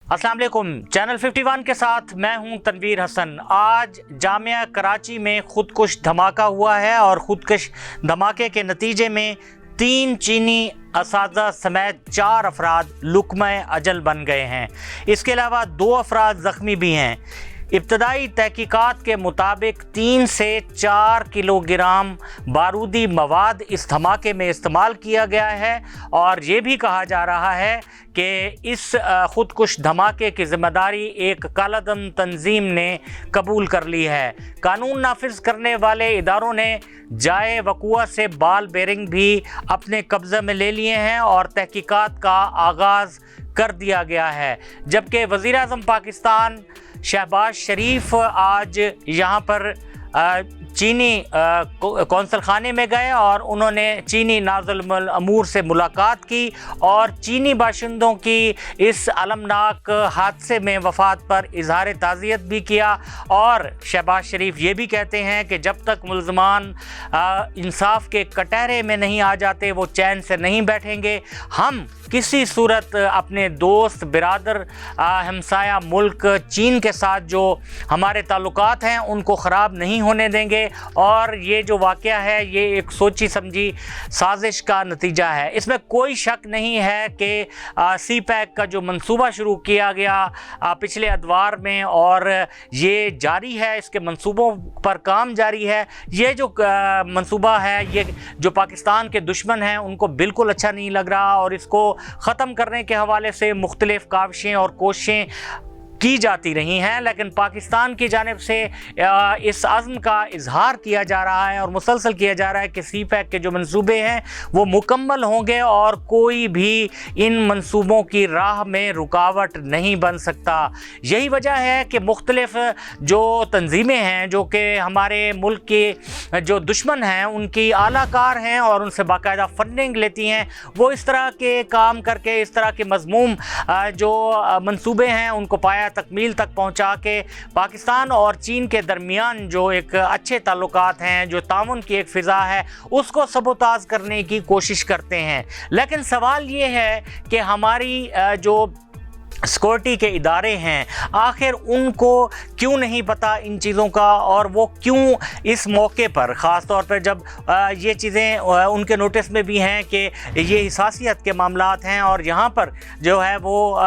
अस्सलाम वालेकुम। चैनल 51 के साथ मैं हूं तनवीर हसन। आज जामिया कराची में खुदकुश धमाका हुआ है और खुदकुश धमाके के नतीजे में 3 चीनी असातिज़ा समेत 4 अफराद लुक़्मा-ए अजल बन गए हैं। इसके अलावा 2 अफराद ज़ख्मी भी हैं। इब्तदाई तहकीकात के मुताबिक 3 से 4 किलोग्राम बारूदी मवाद इस धमाके में इस्तेमाल किया गया है और ये भी कहा जा रहा है कि इस खुदकुश धमाके की ज़िम्मेदारी एक कालादम तंजीम ने कबूल कर ली है। कानून नाफिज करने वाले इदारों ने जाए वक़ुआ से बाल बेरिंग भी अपने कब्ज़े में ले लिए हैं और तहकीकात का आगाज़ कर दिया गया है। जबकि वज़ीर-ए-आज़म पाकिस्तान शहबाज शरीफ आज यहाँ पर चीनी कौंसल खाने में गए और उन्होंने चीनी नाज़िल अमूर से मुलाकात की और चीनी बाशिंदों की इस अलमनाक हादसे में वफ़ात पर इज़हार ताज़ियत भी किया। और शहबाज शरीफ ये भी कहते हैं कि जब तक मुल्ज़मान इंसाफ के कटहरे में नहीं आ जाते वो चैन से नहीं बैठेंगे। हम किसी सूरत अपने दोस्त बिरादर हमसाया मुल्क चीन के साथ जो हमारे ताल्लुकात हैं उनको ख़राब नहीं होने देंगे और ये जो वाक़या है ये एक सोची समझी साजिश का नतीजा है। इसमें कोई शक नहीं है कि सी पैक का जो मंसूबा शुरू किया गया पिछले अदवार में और ये जारी है, इसके मंसूबों पर काम जारी है। ये जो मंसूबा है ये जो पाकिस्तान के दुश्मन हैं उनको बिल्कुल अच्छा नहीं लग रहा और इसको ख़त्म करने के हवाले से मुख्तलिफ़ काविशें और कोशिशें की जाती रही हैं, लेकिन पाकिस्तान की जानिब से इस अज़्म का इजहार किया जा रहा है और मुसलसल किया जा रहा है कि सी पैक के जो मंसूबे हैं वो मुकम्मल होंगे और कोई भी इन मंसूबों की राह में रुकावट नहीं बन सकता। यही वजह है कि मुख्तलिफ़ जो तंजीमें हैं जो कि हमारे मुल्क के जो दुश्मन हैं उनकी आलाकार हैं और उनसे बाकायदा फंडिंग लेती हैं, वो इस तरह के काम करके इस तरह के मज़मूम जो मंसूबे हैं उनको पाया तकमील तक पहुंचा के पाकिस्तान और चीन के दरमियान जो एक अच्छे ताल्लुकात हैं, जो ताउन की एक फ़िज़ा है, उसको सबोताज करने की कोशिश करते हैं। लेकिन सवाल ये है कि हमारी जो सिक्योरिटी के इदारे हैं आखिर उनको क्यों नहीं पता इन चीज़ों का और वो क्यों इस मौके पर ख़ास तौर पर जब ये चीज़ें उनके नोटिस में भी हैं कि ये हिसासियत के मामलात हैं और यहाँ पर जो है वो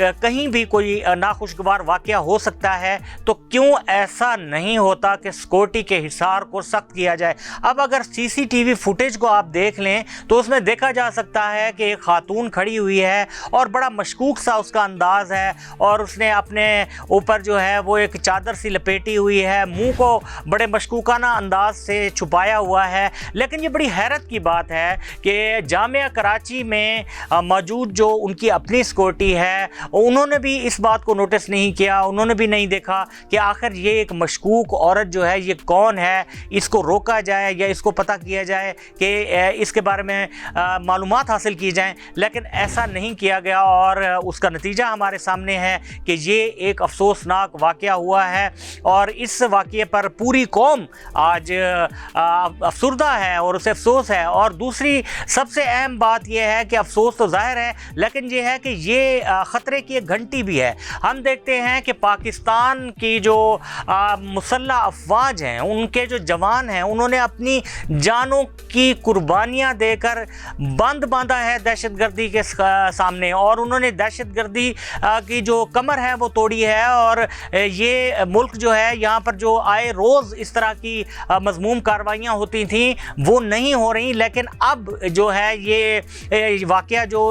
कहीं भी कोई नाखुशगवार वाक़या हो सकता है, तो क्यों ऐसा नहीं होता कि सिक्योरिटी के हिसार को सख्त किया जाए। अब अगर CCTV फुटेज को आप देख लें तो उसमें देखा जा सकता है कि एक खातून खड़ी हुई है और बड़ा मशकूक सा उसका अंदाज है और उसने अपने ऊपर जो है वो एक चादर सी लपेटी हुई है, मुंह को बड़े मशकूकाना अंदाज से छुपाया हुआ है। लेकिन ये बड़ी हैरत की बात है कि जामिया कराची में मौजूद जो उनकी अपनी सिक्योरिटी है उन्होंने भी इस बात को नोटिस नहीं किया, उन्होंने भी नहीं देखा कि आखिर ये एक मशकूक औरत जो है ये कौन है, इसको रोका जाए या इसको पता किया जाए कि इसके बारे में मालूमात हासिल की जाएँ। लेकिन ऐसा नहीं किया गया और उसका नतीजा हमारे सामने है कि ये एक अफसोसनाक वाक़या हुआ है और इस वाक़ये पर पूरी कौम आज अफसुर्दा है और उसे अफसोस है। और दूसरी सबसे अहम बात यह है कि अफसोस तो ज़ाहिर है लेकिन ये है कि ये ख़तरे की एक घंटी भी है। हम देखते हैं कि पाकिस्तान की जो मुसल्लह अफवाज हैं उनके जो जवान हैं उन्होंने अपनी जानों की कुर्बानियाँ देकर बंद बांधा है दहशतगर्दी के सामने और उन्होंने दहशतगर्दी की जो कमर है वो तोड़ी है। और ये मुल्क जो है यहाँ पर जो आए रोज़ इस तरह की मज़मूम कार्रवाइयाँ होती थी वो नहीं हो रही, लेकिन अब जो है ये वाक़या जो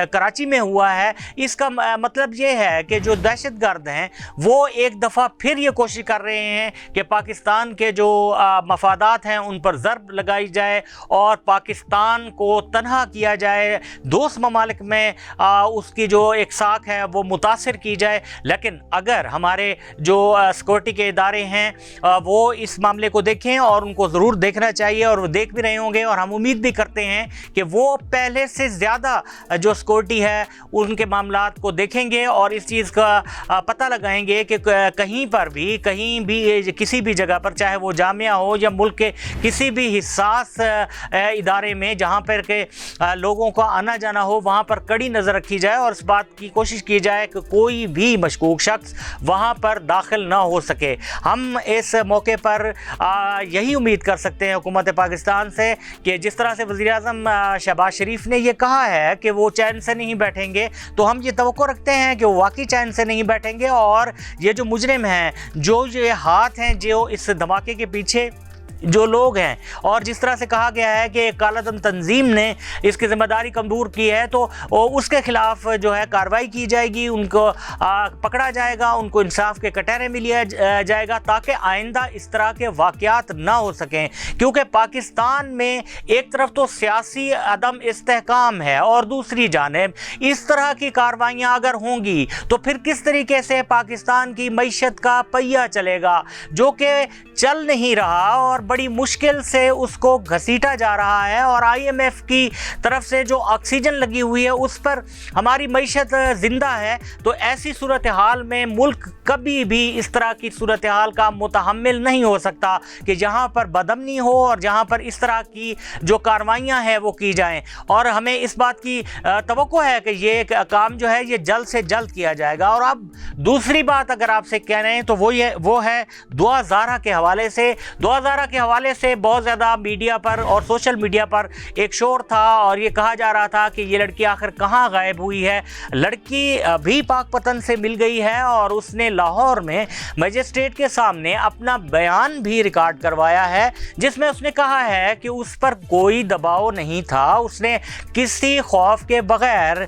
कराची में हुआ है इसका मतलब ये है कि जो दहशतगर्द हैं वो एक दफ़ा फिर ये कोशिश कर रहे हैं कि पाकिस्तान के जो मफादात हैं उन पर ज़रब लगाई जाए और पाकिस्तान को तनहा किया जाए, दोस्त ममालिक में उसकी जो एक साख है वो मुतासिर की जाए। लेकिन अगर हमारे जो सिक्योरिटी के इदारे हैं वो इस मामले को देखें, और उनको ज़रूर देखना चाहिए, और वो देख भी रहे होंगे। और हम उम्मीद भी करते हैं कि वो पहले से ज़्यादा जो सिक्योरिटी है उनके मामलात को देखेंगे और इस चीज़ का पता लगाएंगे कि कहीं भी किसी भी जगह पर, चाहे वो जामिया हो या मुल्क के किसी भी हिस्सास इदारे में जहाँ पर के लोगों का आना जाना हो, वहाँ पर कड़ी नज़र रखी जाए और इस बात की कोशिश की जाए कि कोई भी मशकूक शख्स वहाँ पर दाखिल ना हो सके। हम इस मौके पर यही उम्मीद कर सकते हैं हुकूमत पाकिस्तान से कि जिस तरह से वज़ीर-ए-आज़म शहबाज शरीफ ने ये कहा है कि वो चैन से नहीं बैठेंगे, तो हम ये तवक्को रखते हैं कि वो वाकई चैन से नहीं बैठेंगे। और ये जो मुजरिम हैं, जो ये हाथ हैं, जो इस धमाके के पीछे जो लोग हैं, और जिस तरह से कहा गया है कि कालादम तंजीम ने इसकी ज़िम्मेदारी कबूल की है, तो उसके ख़िलाफ़ जो है कार्रवाई की जाएगी, उनको पकड़ा जाएगा, उनको इंसाफ के कटहरे में लिया जाएगा, ताकि आइंदा इस तरह के वाक़यात ना हो सकें। क्योंकि पाकिस्तान में एक तरफ तो सियासी अदम इस्तेहकाम है और दूसरी जानिब इस तरह की कार्रवाइयाँ अगर होंगी तो फिर किस तरीके से पाकिस्तान की मईशत का पहिया चलेगा, जो कि चल नहीं रहा और बड़ी मुश्किल से उसको घसीटा जा रहा है। और IMF की तरफ से जो ऑक्सीजन लगी हुई है उस पर हमारी मईशत ज़िंदा है। तो ऐसी सूरत हाल में मुल्क कभी भी इस तरह की सूरत हाल का मुतहम्मिल नहीं हो सकता कि जहाँ पर बदअमनी हो और जहाँ पर इस तरह की जो कार्रवाइयाँ हैं वो की जाएँ। और हमें इस बात की तवक्को है कि ये काम जो है ये जल्द से जल्द किया जाएगा। और अब दूसरी बात अगर आपसे कह रहे हैं तो वो है दुआ ज़ारा के हवाले से। दुआ ज़ारा के हवाले से बहुत ज़्यादा मीडिया पर और सोशल मीडिया पर एक शोर था और ये कहा जा रहा था कि ये लड़की आखिर कहाँ गायब हुई है। लड़की भी पाकपतन से मिल गई है और उसने लाहौर में मजिस्ट्रेट के सामने अपना बयान भी रिकॉर्ड करवाया है, जिसमें उसने कहा है कि उस पर कोई दबाव नहीं था, उसने किसी खौफ के बगैर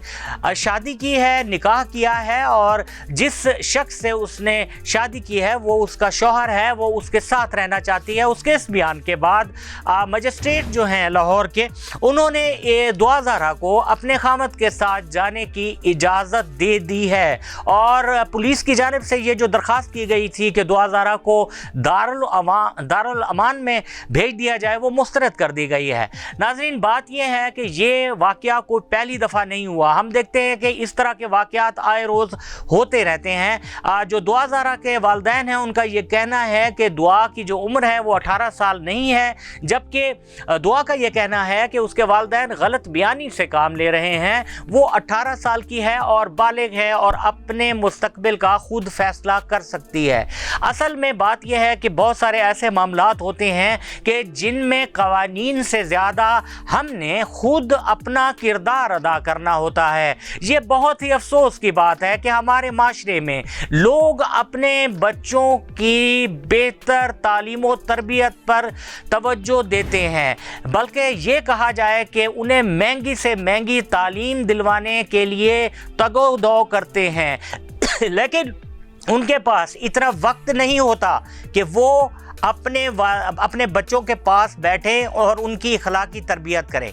शादी की है, निकाह किया है, और जिस शख्स से उसने शादी की है वो उसका शौहर है, वो उसके साथ रहना चाहती है। उसके इस बयान के बाद मजिस्ट्रेट जो हैं लाहौर के, उन्होंने ये दुआ ज़ारा को अपने खामद के साथ जाने की इजाज़त दे दी है। और पुलिस की जानिब से ये जो दरख्वास्त की गई थी कि दुआ ज़ारा को दारुल अमान में भेज दिया जाए, वो मुस्तरद कर दी गई है। नाज़रीन, बात यह है कि ये वाक़या कोई पहली दफ़ा नहीं हुआ। हम देखते हैं कि इस तरह के वाक़यात आए रोज़ होते रहते हैं। जो दुआ ज़ारा के वालिदैन हैं उनका ये कहना है कि दुआ की जो उम्र है वो 18 साल नहीं है, जबकि दुआ का ये कहना है कि उसके वालिदैन गलत बयानी से काम ले रहे हैं। वो 18 साल की है और बालिग है और अपने मुस्तकबिल का खुद फैसला कर सकती है। असल में बात यह है कि बहुत सारे ऐसे मामलात होते हैं कि जिनमें कवानीन से ज़्यादा हमने खुद अपना किरदार अदा करना होता है। ये बहुत ही अफसोस की बात है कि हमारे माशरे में लोग अपने बच्चों की बेहतर तालीम और तरबियत पर तवज्जो देते हैं, बल्कि ये कहा जाए कि उन्हें महंगी से महंगी तालीम दिलवाने के लिए तगो-दो करते हैं लेकिन उनके पास इतना वक्त नहीं होता कि वो अपने बच्चों के पास बैठे और उनकी अखलाकी तरबियत करें।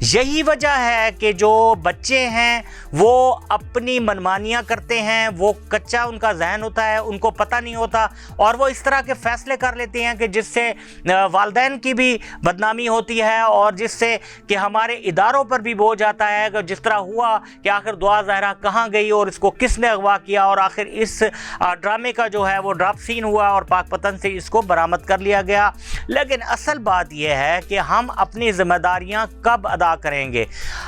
यही वजह है कि जो बच्चे हैं वो अपनी मनमानियाँ करते हैं, वो कच्चा उनका जहन होता है, उनको पता नहीं होता और वो इस तरह के फ़ैसले कर लेते हैं कि जिससे वालिदैन की भी बदनामी होती है और जिससे कि हमारे इदारों पर भी बोझ आता है। कि जिस तरह हुआ कि आखिर दुआ ज़ाहरा कहाँ गई और इसको किसने अगवा किया, और आखिर इस ड्रामे का जो है वो ड्राप सीन हुआ और पाकपतन से इसको बरामद कर लिया गया। लेकिन असल बात यह है कि हम अपनी ज़िम्मेदारियाँ कब अदा करेंगे,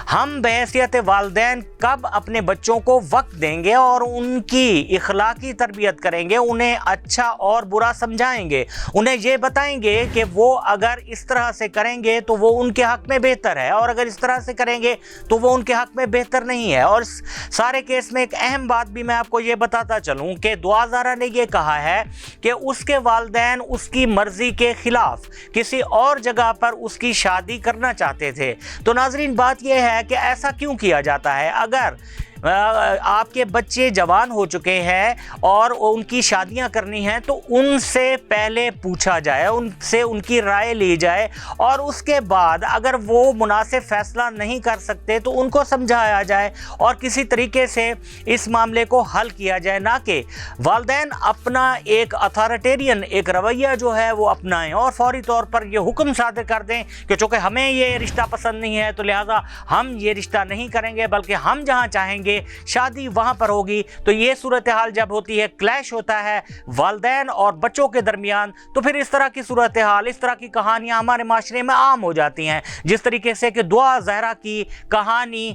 हम बहैसियत वालिदैन कब अपने बच्चों को वक्त देंगे और उनकी इखलाकी तरबियत करेंगे, उन्हें अच्छा और बुरा समझाएंगे, उन्हें ये बताएंगे कि वो अगर इस तरह से करेंगे तो वो उनके हक़ में बेहतर है और अगर इस तरह से करेंगे तो वो उनके हक़ में बेहतर नहीं है। और इस सारे केस में एक अहम बात भी मैं आपको ये बताता चलूँ कि दुआ ज़ारा ने ये कहा है कि उसके वालिदैन उसकी मर्ज़ी के ख़िलाफ़ किसी और जगह पर उसकी शादी करना चाहते थे। तो नाज़रीन, बात यह है कि ऐसा क्यों किया जाता है। अगर آپ کے بچے جوان ہو چکے ہیں اور ان کی شادیاں کرنی ہیں تو ان سے پہلے پوچھا جائے، ان سے ان کی رائے لی جائے، اور اس کے بعد اگر وہ مناسب فیصلہ نہیں کر سکتے تو ان کو سمجھایا جائے اور کسی طریقے سے اس معاملے کو حل کیا جائے، نہ کہ والدین اپنا ایک اتھارٹیرین ایک رویہ جو ہے وہ اپنائیں اور فوری طور پر یہ حکم صادر کر دیں کہ چونکہ ہمیں یہ رشتہ پسند نہیں ہے تو لہٰذا ہم یہ رشتہ نہیں کریں گے، بلکہ ہم جہاں چاہیں گے شادی وہاں پر ہوگی۔ تو یہ صورتحال جب ہوتی ہے، کلیش ہوتا ہے والدین اور بچوں کے درمیان، تو پھر اس طرح کی صورتحال، اس طرح کی کہانیاں ہمارے معاشرے میں عام ہو جاتی ہیں، جس طریقے سے کہ دعا زہرا کی کہانی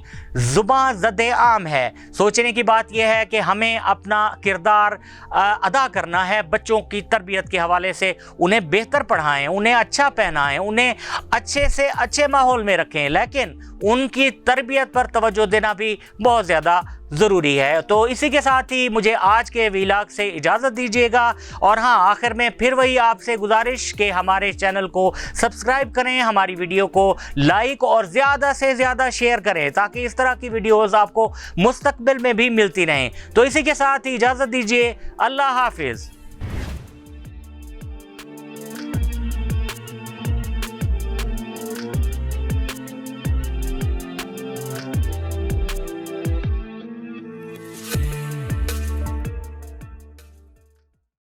زباں زد عام ہے۔ سوچنے کی بات یہ ہے کہ ہمیں اپنا کردار ادا کرنا ہے بچوں کی تربیت کے حوالے سے، انہیں بہتر پڑھائیں، انہیں اچھا پہنائیں، انہیں اچھے سے اچھے ماحول میں رکھیں، لیکن ان کی تربیت پر توجہ دینا بھی بہت زیادہ ضروری ہے۔ تو اسی کے ساتھ ہی مجھے آج کے ویلاگ سے اجازت دیجیے گا، اور ہاں آخر میں پھر وہی آپ سے گزارش کہ ہمارے چینل کو سبسکرائب کریں، ہماری ویڈیو کو لائک اور زیادہ سے زیادہ شیئر کریں تاکہ اس طرح کی ویڈیوز آپ کو مستقبل میں بھی ملتی رہیں۔ تو اسی کے ساتھ ہی اجازت دیجیے، اللہ حافظ۔